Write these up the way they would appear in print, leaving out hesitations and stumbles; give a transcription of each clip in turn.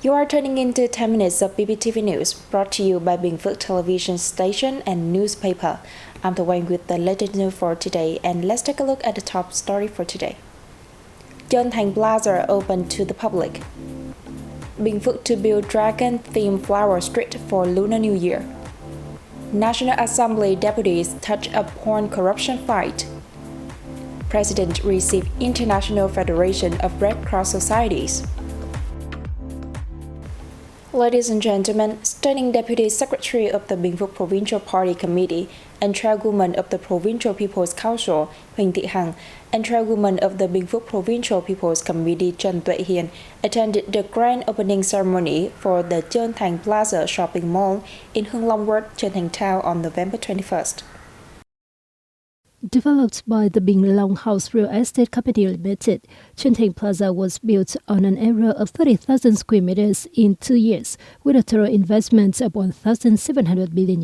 You are tuning into 10 minutes of BPTV News, brought to you by Bình Phước Television Station and Newspaper. I'm the one with the latest news for today, and let's take a look at the top story for today. Chon Thanh Plaza open to the public. Bình Phước to build dragon-themed flower street for Lunar New Year. National Assembly deputies touch upon corruption fight. President received International Federation of Red Cross Societies. Ladies and gentlemen, Standing Deputy Secretary of the Bình Phước Provincial Party Committee and Chairwoman of the Provincial People's Council, Huỳnh Thị Hằng, and Chairwoman of the Bình Phước Provincial People's Committee, Trần Tuệ Hiền, attended the grand opening ceremony for the Chon Thanh Plaza shopping mall in Hưng Long Road, Chon Thanh Town on November 21st. Developed by the Bình Long House Real Estate Company Limited, Chon Thanh Plaza was built on an area of 30,000 square meters in 2 years, with a total investment of $1,700 million.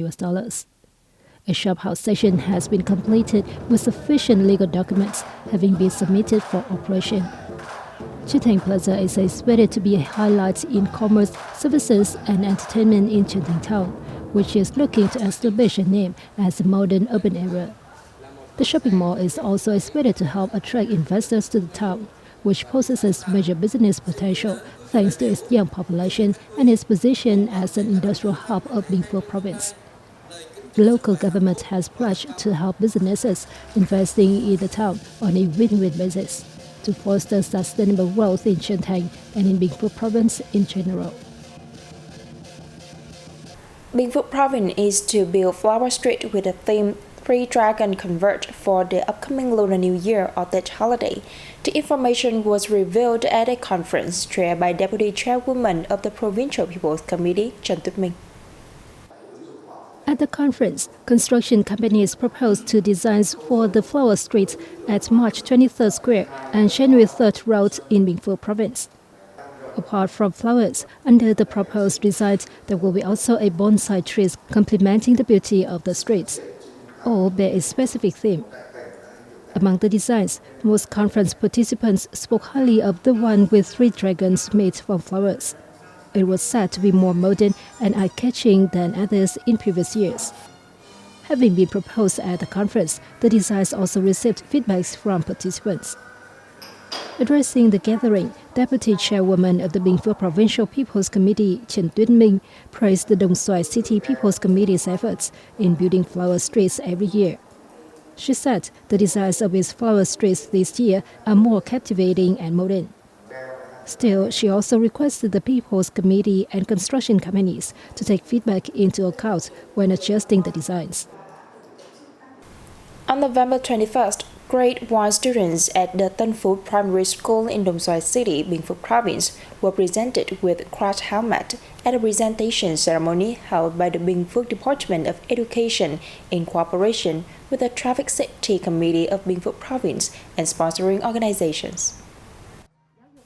A shop house section has been completed with sufficient legal documents having been submitted for operation. Chon Thanh Plaza is expected to be a highlight in commerce, services, and entertainment in Chon Thanh Town, which is looking to establish a name as a modern urban area. The shopping mall is also expected to help attract investors to the town, which possesses major business potential thanks to its young population and its position as an industrial hub of Bình Phước province. The local government has pledged to help businesses investing in the town on a win-win basis to foster sustainable growth in Chon Thanh and in Bình Phước province in general. Bình Phước province is to build flower street with a theme Three Dragon Converge for the upcoming Lunar New Year or Tet holiday. The information was revealed at a conference chaired by Deputy Chairwoman of the Provincial People's Committee, Trần Tuệ Hiền. At the conference, construction companies proposed two designs for the flower streets at March 23rd Square and January 3rd Road in Bình Phước province. Apart from flowers, under the proposed designs, there will be also a bonsai trees complementing the beauty of the streets. All bear a specific theme. Among the designs, most conference participants spoke highly of the one with three dragons made from flowers. It was said to be more modern and eye-catching than others in previous years. Having been proposed at the conference, the designs also received feedbacks from participants. Addressing the gathering, Deputy Chairwoman of the Bình Phước Provincial People's Committee, Trần Tuệ Hiền, praised the Đồng Xoài City People's Committee's efforts in building flower streets every year. She said the designs of its flower streets this year are more captivating and modern. Still, she also requested the People's Committee and construction companies to take feedback into account when adjusting the designs. On November 21st, Grade 1 students at the Tân Phú Primary School in Đồng Xoài City, Bình Phước Province were presented with crash helmet at a presentation ceremony held by the Bình Phước Department of Education in cooperation with the Traffic Safety Committee of Bình Phước Province and sponsoring organizations.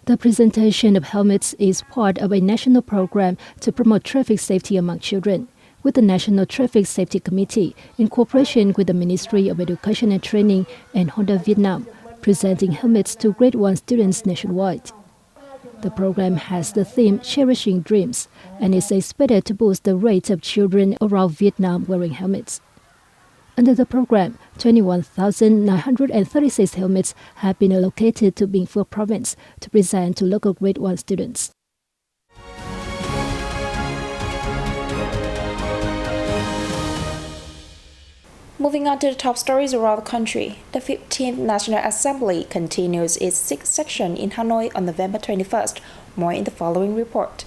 The presentation of helmets is part of a national program to promote traffic safety among children, with the National Traffic Safety Committee, in cooperation with the Ministry of Education and Training and Honda Vietnam, presenting helmets to Grade 1 students nationwide. The program has the theme Cherishing Dreams and is expected to boost the rate of children around Vietnam wearing helmets. Under the program, 21,936 helmets have been allocated to Bình Phước province to present to local Grade 1 students. Moving on to the top stories around the country, the 15th National Assembly continues its 6th session in Hanoi on November 21st. More in the following report.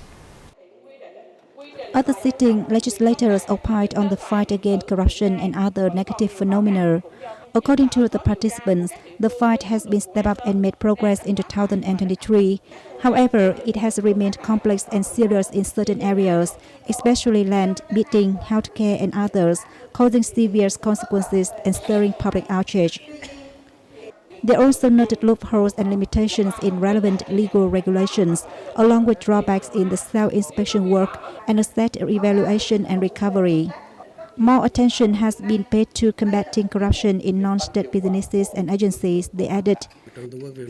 At the sitting, legislators opined on the fight against corruption and other negative phenomena. According to the participants, the fight has been stepped up and made progress in 2023. However, it has remained complex and serious in certain areas, especially land, bidding, healthcare, and others, causing severe consequences and stirring public outrage. They also noted loopholes and limitations in relevant legal regulations, along with drawbacks in the self-inspection work and asset evaluation and recovery. More attention has been paid to combating corruption in non-state businesses and agencies, they added.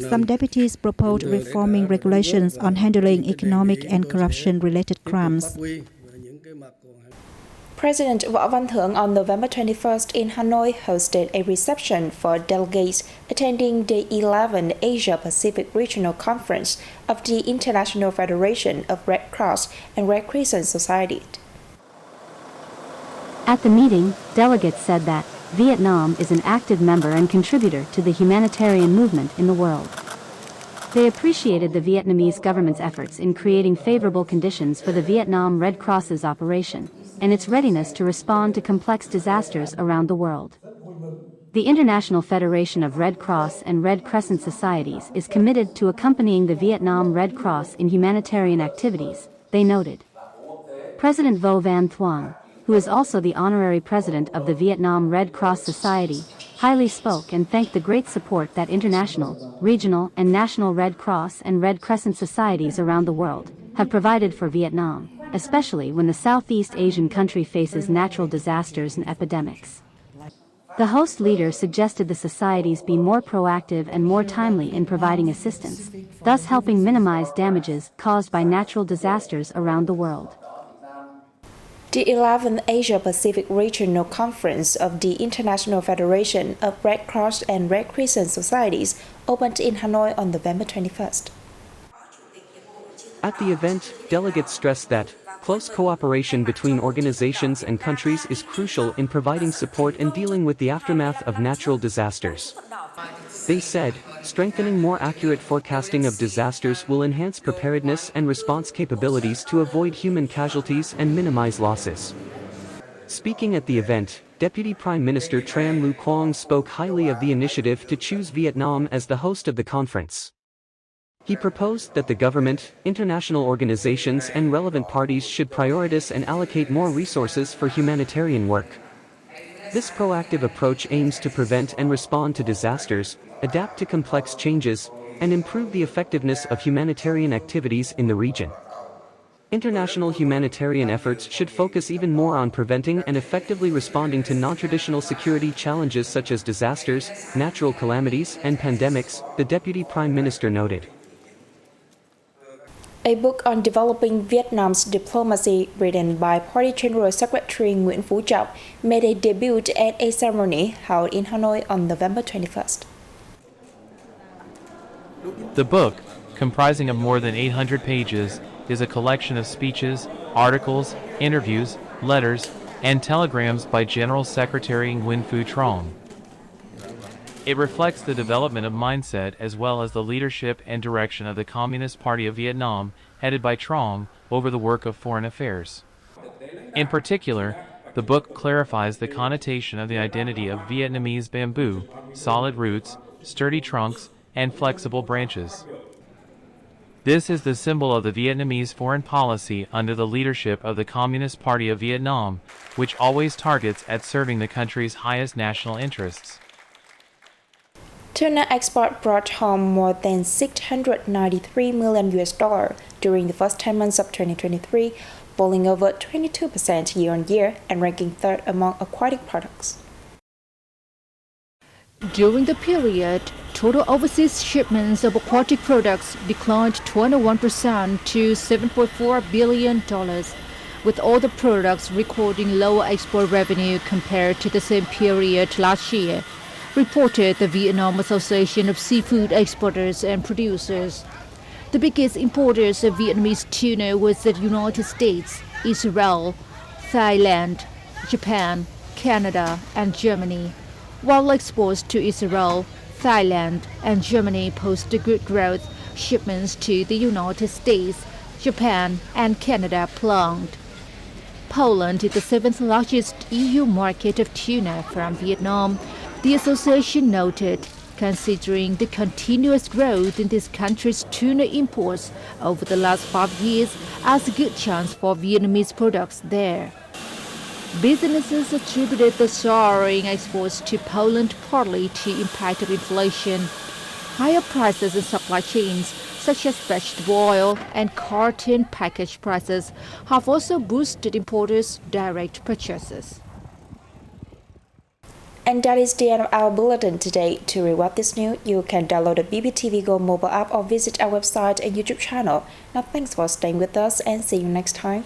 Some deputies proposed reforming regulations on handling economic and corruption-related crimes. President Võ Văn Thưởng on November 21st in Hanoi hosted a reception for delegates attending the 11th Asia-Pacific Regional Conference of the International Federation of Red Cross and Red Crescent Societies. At the meeting, delegates said that Vietnam is an active member and contributor to the humanitarian movement in the world. They appreciated the Vietnamese government's efforts in creating favorable conditions for the Vietnam Red Cross's operation and its readiness to respond to complex disasters around the world. The International Federation of Red Cross and Red Crescent Societies is committed to accompanying the Vietnam Red Cross in humanitarian activities, they noted. President Vo Van Thuong, who is also the honorary president of the Vietnam Red Cross Society, highly spoke and thanked the great support that international, regional, and national Red Cross and Red Crescent societies around the world have provided for Vietnam, especially when the Southeast Asian country faces natural disasters and epidemics. The host leader suggested the societies be more proactive and more timely in providing assistance, thus helping minimize damages caused by natural disasters around the world. The 11th Asia-Pacific Regional Conference of the International Federation of Red Cross and Red Crescent Societies opened in Hanoi on November 21st. At the event, delegates stressed that close cooperation between organizations and countries is crucial in providing support and dealing with the aftermath of natural disasters. They said, strengthening more accurate forecasting of disasters will enhance preparedness and response capabilities to avoid human casualties and minimize losses. Speaking at the event, Deputy Prime Minister Tran Lu Quang spoke highly of the initiative to choose Vietnam as the host of the conference. He proposed that the government, international organizations and relevant parties should prioritize and allocate more resources for humanitarian work. This proactive approach aims to prevent and respond to disasters, adapt to complex changes, and improve the effectiveness of humanitarian activities in the region. International humanitarian efforts should focus even more on preventing and effectively responding to non-traditional security challenges such as disasters, natural calamities, and pandemics, the Deputy Prime Minister noted. A book on developing Vietnam's diplomacy written by Party General Secretary Nguyễn Phú Trọng made a debut at a ceremony held in Hanoi on November 21st. The book, comprising of more than 800 pages, is a collection of speeches, articles, interviews, letters, and telegrams by General Secretary Nguyễn Phú Trọng. It reflects the development of mindset as well as the leadership and direction of the Communist Party of Vietnam, headed by Trong, over the work of foreign affairs. In particular, the book clarifies the connotation of the identity of Vietnamese bamboo, solid roots, sturdy trunks, and flexible branches. This is the symbol of the Vietnamese foreign policy under the leadership of the Communist Party of Vietnam, which always targets at serving the country's highest national interests. Tuna export brought home more than $693 million during the first 10 months of 2023, falling over 22% year-on-year and ranking third among aquatic products. During the period, total overseas shipments of aquatic products declined 21% to $7.4 billion, with all the products recording lower export revenue compared to the same period last year, reported the Vietnam Association of Seafood Exporters and Producers. The biggest importers of Vietnamese tuna was the United States, Israel, Thailand, Japan, Canada, and Germany, while exports to Israel, Thailand, and Germany posted good growth. Shipments to the United States, Japan, and Canada plunged. Poland is the seventh largest EU market of tuna from Vietnam, the association noted, considering the continuous growth in this country's tuna imports over the last 5 years as a good chance for Vietnamese products there. Businesses attributed the soaring exports to Poland partly to impact of inflation. Higher prices in supply chains, such as vegetable oil and carton package prices, have also boosted importers' direct purchases. And that is the end of our bulletin today. To rewatch this news, you can download the BPTV Go mobile app or visit our website and YouTube channel. Now, thanks for staying with us and see you next time.